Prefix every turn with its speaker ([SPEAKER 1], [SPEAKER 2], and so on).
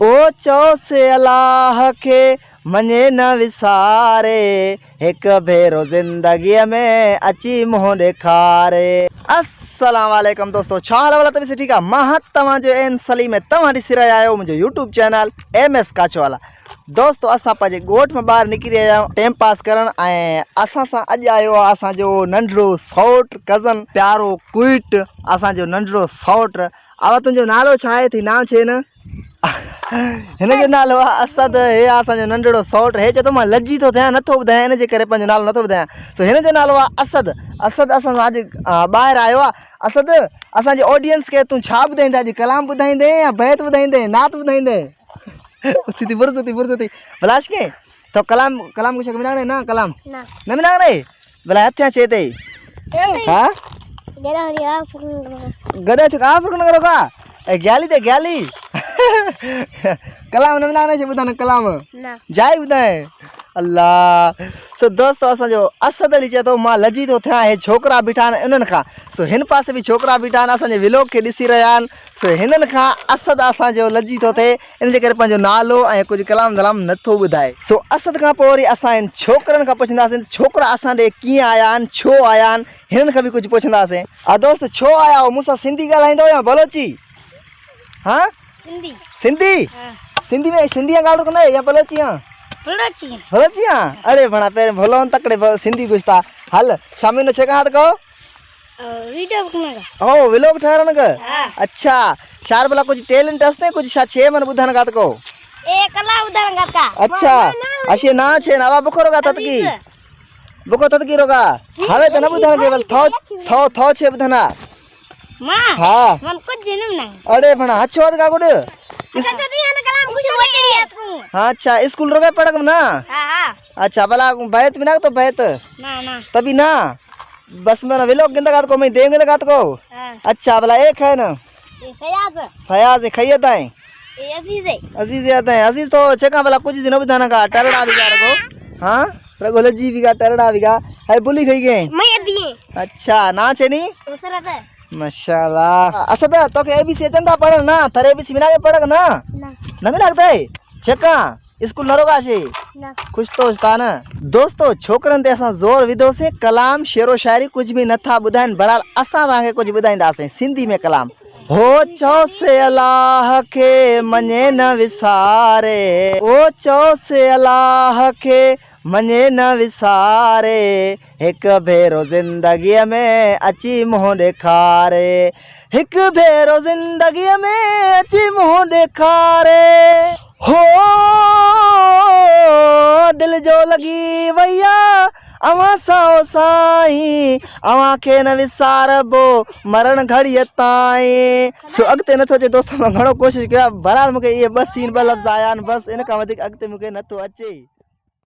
[SPEAKER 1] ओ चओ से अलाह के मञे न विसारे, एक भेरो ज़िंदगीअ में अची मुंहुं ॾेखारे। अस्सलाम वालेकुम दोस्तों, छा हाल वाला तबी से ठीक है। मां तव्हांजो एम सलीम है, तव्हां ॾिसी रहिया आहियो मुंहिंजो यूट्यूब चैनल MS काचवाला। दोस्तों असां पंहिंजे ॻोठ में ॿाहिरि निकिरी रहिया आहियूं टाइम पास करण, ऐं असां सां अॼु आयो आहे असांजो नंढिड़ो सौट कज़न प्यारो क्विट, असांजो नंढिड़ो सौट। आवा तुंहिंजो नालो छा आहे? थी नाम छे न? हिन जो नालो आहे असद। हे असांजो नंढिड़ो सौट। हे चए थो मां लजी थो थियां, नथो ॿुधायां, हिन जे करे पंहिंजो नालो नथो ॿुधायां। सो हिन जो नालो आहे असद। असद असां सां अॼु ॿाहिरि आयो आहे। असद, असांजे ऑडियंस खे तूं छा ॿुधाईंदे? अॼु कलाम ॿुधाईंदे या बैत ॿुधाईंदे, नात ॿुधाईंदे? उथी बुरसती भलाश के तो कलाम कुछ मिलाने ना कलाम ना मिलाने भला अच्छा चेते हां गदा चका फुकन करोगा ए ग्याली ते ग्याली कलाम न मिलाने छे बुधाने कलाम ना जाय बुधाए अल्लाह। सो दोस्तों असांजो असद अली चए थो मां लजी थो थियां, हे छोकिरा बीठा आहिनि इन्हनि खां। सो हिन पासे बि छोकिरा बीठा आहिनि, असांजे व्लॉग खे ॾिसी रहिया आहिनि। सो हिननि खां असद असांजो लजी थो थिए, इन जे करे पंहिंजो नालो ऐं कुझु कलाम दलाम नथो ॿुधाए। सो असद खां पोइ वरी असां हिन छोकिरनि खां पुछंदासीं छोकिरा असां ॾे कीअं आया आहिनि, छो आया आहिनि, हिननि खां बि कुझु पुछंदासीं। दोस्त छो आया हो? मूंसां सिंधी ॻाल्हाईंदो या बलोची? हाँ सिंधी सिंधी सिंधी में सिंधी ॻाल्हि रखंदा या बलोची? बलोची। अरे भणा पहिरें भलो तकड़े सिंधी गुस्ता हल शामी न छे कहा तो वीडियो बनाना ओ व्लॉग ठहरन का। अच्छा शार भला कुछ टैलेंट हसते कुछ शा छे मन बुधान का को ए कला बुधान का। अच्छा अशे ना छे ना बा बखरो का ततकी बको ततकी रोगा हवे त न बुधान केवल थो छे बुधाना मां। हां मन कुछ जन्म ना। अरे भणा अच्छो का गुड अच्छा स्कूल रोगे पढ़क ना। अच्छा भला बैत बिना तो बैत ना तभी ना बस मैं व्लॉग गिंदा गात को मैं देंगे गात को। अच्छा भला एक है ना फयाज खैयत है अजीज आते हैं अजीज तो चेका भला कुछ दिन बिताना का टरड़ा भी जा रखो। हां रगो लजी भी का टरड़ा भी का है बुली खई गए मैं दिए। अच्छा ना छे नी माशाल्लाह। असद तो के ABC चंदा पढ़ ना थरे ABC बिना के पढ़क ना ना लगता है चेका स्कूल न रोगा छे ना कुछ तो था ना। दोस्तों छोकरन ते असा जोर विधो से कलाम शेरो शायरी कुछ भी न था बुधाइन, बहरहाल असा ताके कुछ बुधाइंदासे सिंधी में कलाम। हो चौ से अल्लाह के मने न विसारे, ओ चौ से अल्लाह के मने न विसारे, एक भेरो जिंदगी में अची मुंहुं ॾेखारे, एक भेरो जिंदगी में अची मुंहुं ॾेखारे। हो दिल जो लगी वैया अवां सां साईं, अवां खे न विसारबो मरण घड़ीअ ताईं। सो अॻिते नथो अचे दोस्तों, मां घणो कोशिशि कयो, बहरहाल मूंखे इहे बस सीन 2 लफ़्ज़ आया आहिनि, बस इन खां वधीक अॻिते मूंखे नथो अचे।